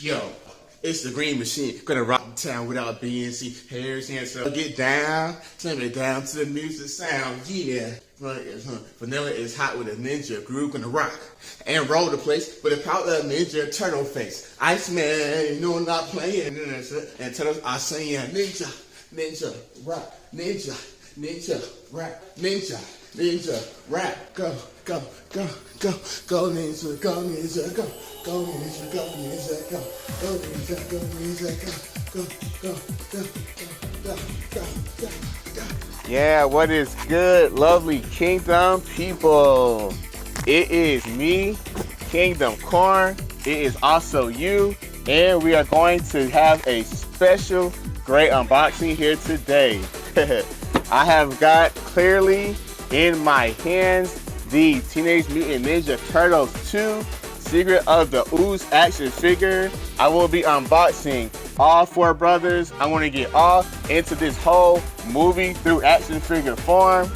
Yo, it's the Green Machine. Gonna rock the town without BNC. Harris hands up. Get down, slam it down to the music sound. Yeah. Vanilla is hot with a ninja groove, gonna rock and roll the place with a powder ninja turtle face. Iceman, you know I'm not playing. And turtles are saying ninja, ninja, rap, ninja, ninja, rap, ninja, ninja, rap. Go, go, go, go, go ninja, go ninja, go, go ninja, go ninja, go, go ninja, go ninja, go, go, go, go, go, go, go, go. Yeah, what is good, lovely Kingdom people? It is me, Kingdom Corn. It is also you, and we are going to have a special great unboxing here today. I have got clearly in my hands the Teenage Mutant Ninja Turtles 2 Secret of the Ooze action figure. I will be unboxing all four brothers. I want to get all into this whole movie through action figure form.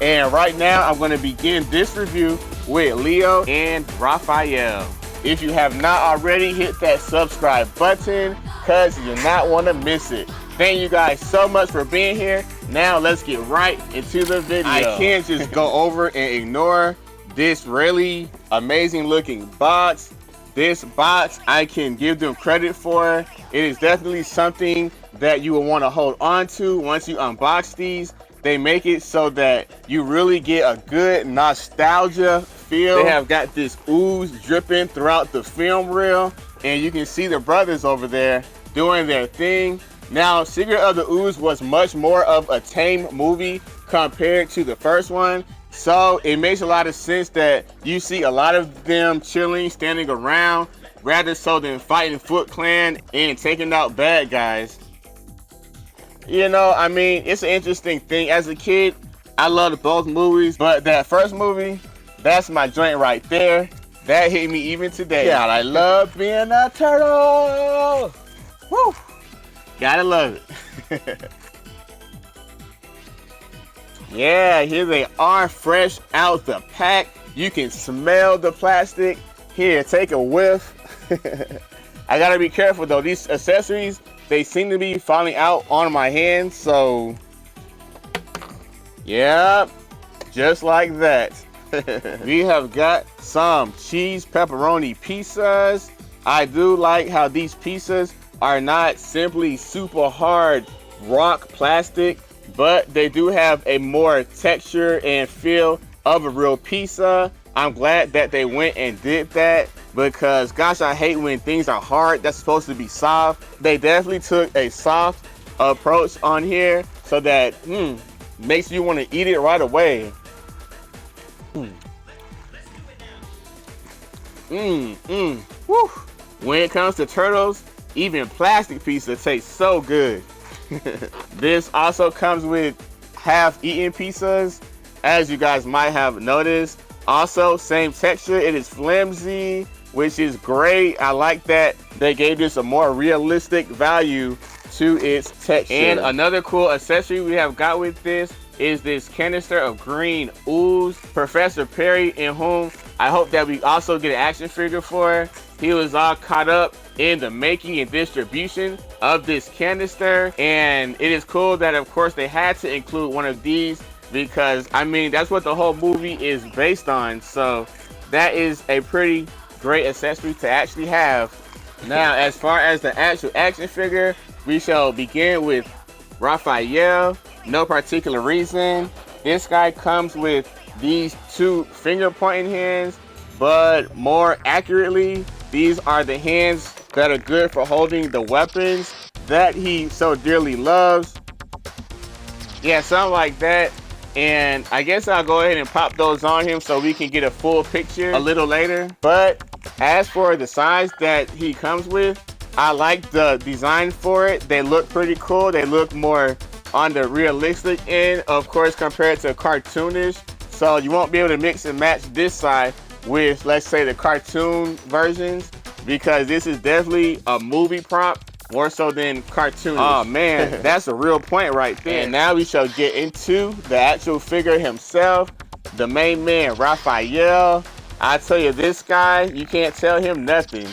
And right now I'm going to begin this review with Leo and Raphael. If you have not already, hit that subscribe button because you do not want to miss it. Thank you guys so much for being here. Now let's get right into the video. I can't just go over and ignore this really amazing looking box. This box, I can give them credit for. It is definitely something that you will want to hold on to once you unbox these. They make it so that you really get a good nostalgia feel. They have got this ooze dripping throughout the film reel, and you can see the brothers over there doing their thing. Now, Secret of the Ooze was much more of a tame movie compared to the first one. So it makes a lot of sense that you see a lot of them chilling, standing around, rather so than fighting Foot Clan and taking out bad guys. You know, I mean, it's an interesting thing. As a kid, I loved both movies, but that first movie, that's my joint right there. That hit me even today. God, I love being a turtle. Woo! Gotta love it. Yeah, here they are, fresh out the pack. You can smell the plastic. Here, take a whiff. I gotta be careful though. These accessories, they seem to be falling out on my hands, so yeah, just like that. We have got some cheese pepperoni pizzas. I do like how these pizzas are not simply super hard rock plastic, but they do have a more texture and feel of a real pizza. I'm glad that they went and did that because gosh, I hate when things are hard that's supposed to be soft. They definitely took a soft approach on here so that makes you want to eat it right away. Woo. When it comes to turtles, even plastic pizza tastes so good. This also comes with half-eaten pizzas, as you guys might have noticed. Also, same texture, it is flimsy, which is great. I like that they gave this a more realistic value to its texture. And another cool accessory we have got with this is this canister of green ooze. Professor Perry, in whom I hope that we also get an action figure for. He was all caught up in the making and distribution of this canister, and it is cool that of course they had to include one of these because I mean that's what the whole movie is based on, so that is a pretty great accessory to actually have. Now, as far as the actual action figure, we shall begin with Raphael. No particular reason. This guy comes with these two finger pointing hands, but more accurately, these are the hands that are good for holding the weapons that he so dearly loves. Yeah, something like that. And I guess I'll go ahead and pop those on him so we can get a full picture a little later. But as for the size that he comes with, I like the design for it. They look pretty cool. They look more on the realistic end, of course, compared to cartoonish. So you won't be able to mix and match this side with, let's say, the cartoon versions, because this is definitely a movie prop more so than cartoon. Oh man, that's a real point right there. And now we shall get into the actual figure himself, the main man, Raphael. I tell you, this guy, you can't tell him nothing.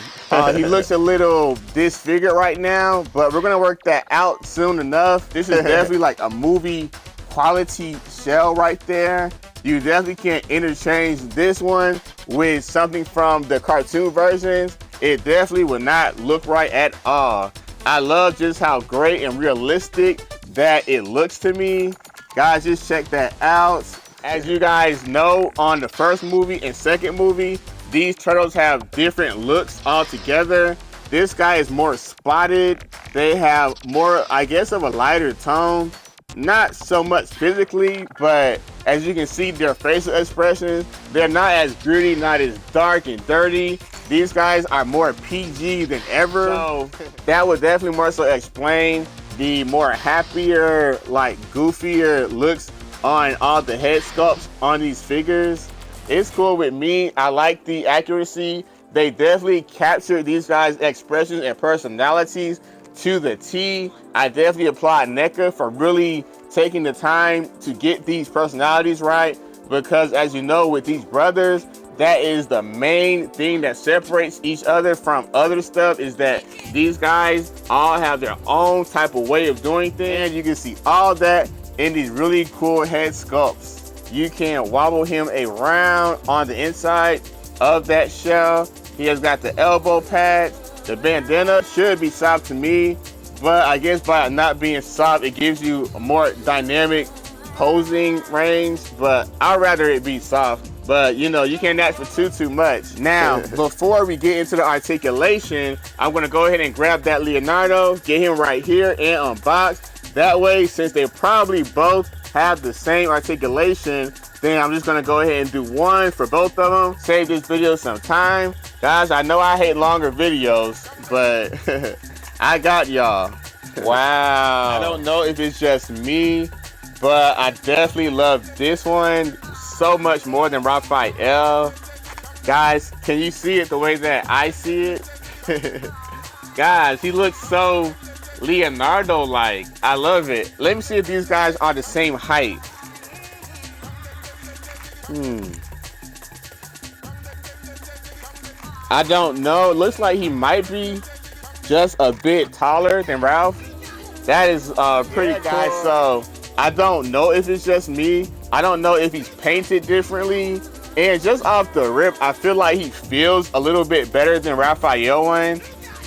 He looks a little disfigured right now, but we're gonna work that out soon enough. This is definitely like a movie quality shell right there. You definitely can't interchange this one with something from the cartoon versions. It definitely would not look right at all. I love just how great and realistic that it looks to me. Guys, just check that out. As you guys know, on the first movie and second movie, these turtles have different looks altogether. This guy is more spotted. They have more, I guess, of a lighter tone. Not so much physically, but as you can see, their facial expressions, they're not as gritty, not as dark and dirty. These guys are more PG than ever. So that would definitely more so explain the more happier, like goofier looks on all the head sculpts on these figures. It's cool with me. I like the accuracy. They definitely captured these guys' expressions and personalities to the T. I definitely applaud Neca for really taking the time to get these personalities right, because as you know, with these brothers, that is the main thing that separates each other from other stuff, is that these guys all have their own type of way of doing things. You can see all that in these really cool head sculpts. You can wobble him around on the inside of that shell. He has got the elbow pads. The bandana should be soft to me, but I guess by not being soft, it gives you a more dynamic posing range, but I'd rather it be soft. But you know, you can't ask for too much. Now, before we get into the articulation, I'm gonna go ahead and grab that Leonardo, get him right here and unbox. That way, since they probably both have the same articulation, then I'm just gonna go ahead and do one for both of them. Save this video some time. Guys, I know I hate longer videos, but I got y'all. Wow. I don't know if it's just me, but I definitely love this one so much more than Raphael. Guys, can you see it the way that I see it? Guys, he looks so Leonardo-like. I love it. Let me see if these guys are the same height. I don't know. It looks like he might be just a bit taller than Ralph. That is pretty cool. Guys, so I don't know if it's just me. I don't know if he's painted differently. And just off the rip, I feel like he feels a little bit better than Raphael one.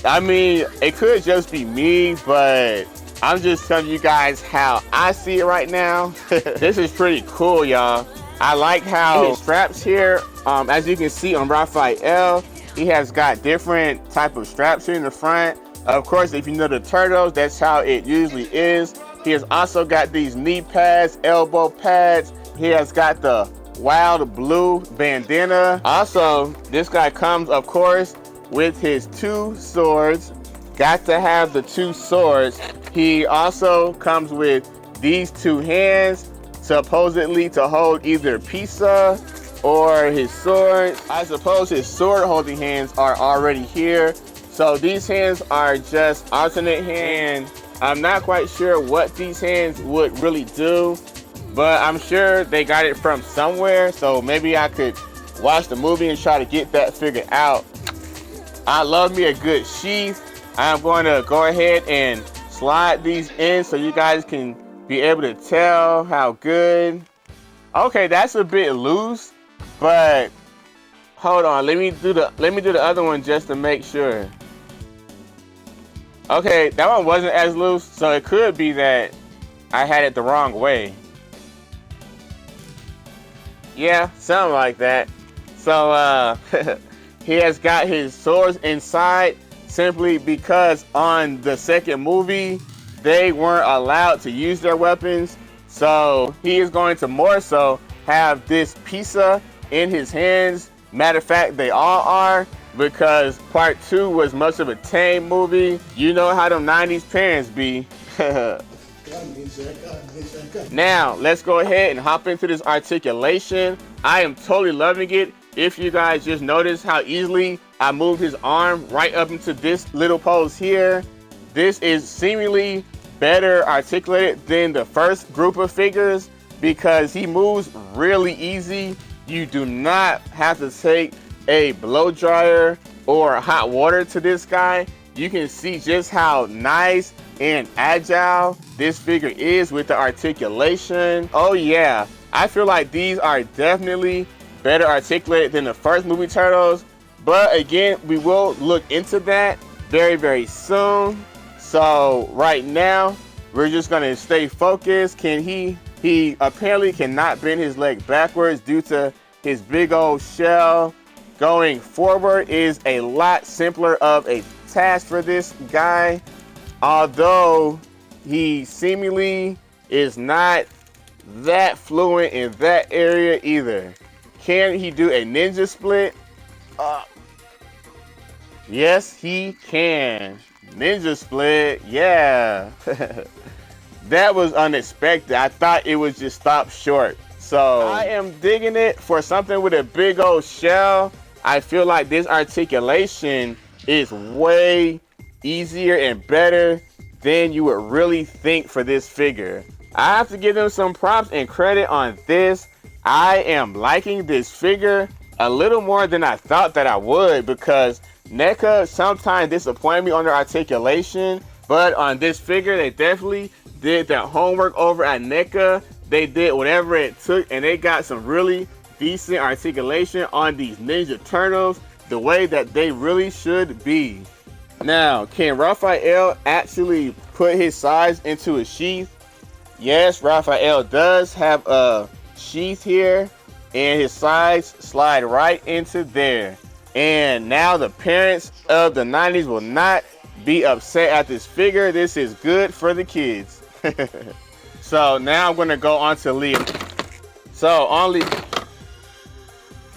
I mean, it could just be me, but I'm just telling you guys how I see it right now. This is pretty cool, y'all. I like how his straps here, as you can see on Raphael, he has got different type of straps here in the front. Of course, if you know the turtles, that's how it usually is. He has also got these knee pads, elbow pads. He has got the wild blue bandana. Also, this guy comes, of course, with his two swords. Got to have the two swords. He also comes with these two hands, supposedly to hold either pizza or his sword. I suppose his sword holding hands are already here. So these hands are just alternate hands. I'm not quite sure what these hands would really do, but I'm sure they got it from somewhere. So maybe I could watch the movie and try to get that figured out. I love me a good sheath. I'm going to go ahead and slide these in so you guys can be able to tell how good. Okay, that's a bit loose, but hold on. Let me do the other one just to make sure. Okay, that one wasn't as loose, so it could be that I had it the wrong way. Yeah, something like that. So he has got his swords inside simply because on the second movie they weren't allowed to use their weapons. So he is going to more so have this pizza in his hands. Matter of fact, they all are, because part 2 was much of a tame movie. You know how them 90s parents be. Now, let's go ahead and hop into this articulation. I am totally loving it. If you guys just notice how easily I moved his arm right up into this little pose here. This is seemingly better articulated than the first group of figures because he moves really easy. You do not have to take a blow dryer or hot water to this guy. You can see just how nice and agile this figure is with the articulation. Oh yeah, I feel like these are definitely better articulated than the first movie Turtles. But again, we will look into that very, very soon. So right now, we're just gonna stay focused. He apparently cannot bend his leg backwards due to his big old shell. Going forward is a lot simpler of a task for this guy, although he seemingly is not that fluent in that area either. Can he do a ninja split? Yes, he can. Ninja split, yeah. That was unexpected. I thought it would just stop short. So I am digging it for something with a big old shell. I feel like this articulation is way easier and better than you would really think for this figure. I have to give them some props and credit on this. I am liking this figure a little more than I thought that I would, because Neca sometimes disappoint me on their articulation, but on this figure they definitely did their homework over at Neca. They did whatever it took, and they got some really decent articulation on these Ninja Turtles, the way that they really should be. Now, can Raphael actually put his sides into a sheath? Yes, Raphael does have a sheath here, and his sides slide right into there. And now the parents of the 90s will not be upset at this figure. This is good for the kids. So now I'm gonna go on to Leo. So only.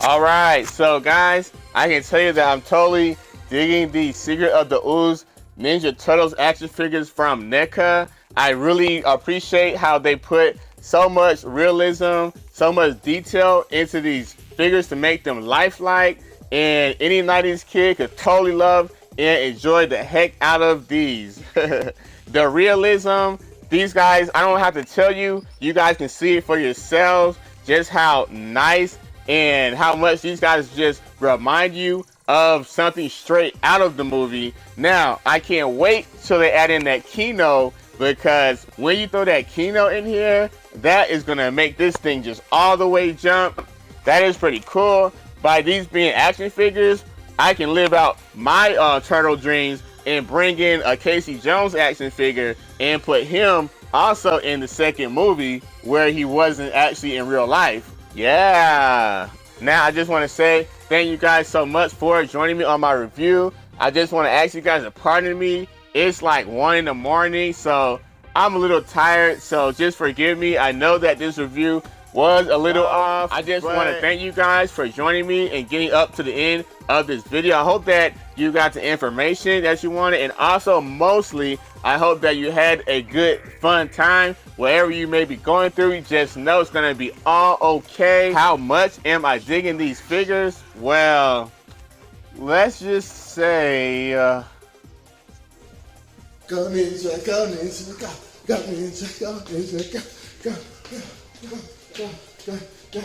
All right, so guys, I can tell you that I'm totally digging the Secret of the Ooze Ninja Turtles action figures from Neca. I really appreciate how they put so much realism, so much detail into these figures to make them lifelike, and any 90s kid could totally love and enjoy the heck out of these. The realism, these guys, I don't have to tell you, you guys can see it for yourselves, just how nice and how much these guys just remind you of something straight out of the movie. Now, I can't wait till they add in that Kino, because when you throw that Kino in here, that is gonna make this thing just all the way jump. That is pretty cool. By these being action figures, I can live out my turtle dreams and bring in a Casey Jones action figure and put him also in the second movie where he wasn't actually in real life. Yeah. Now I just want to say thank you guys so much for joining me on my review. I just want to ask you guys to pardon me. It's like 1 in the morning, so I'm a little tired, so just forgive me. I know that this review was a little off. I just want to thank you guys for joining me and getting up to the end of this video. I hope that you got the information that you wanted, and also mostly I hope that you had a good fun time wherever you may be going through. Just know it's gonna be all okay. How much am I digging these figures? Well, let's just say go ninja, go ninja, go ninja, go ninja, go.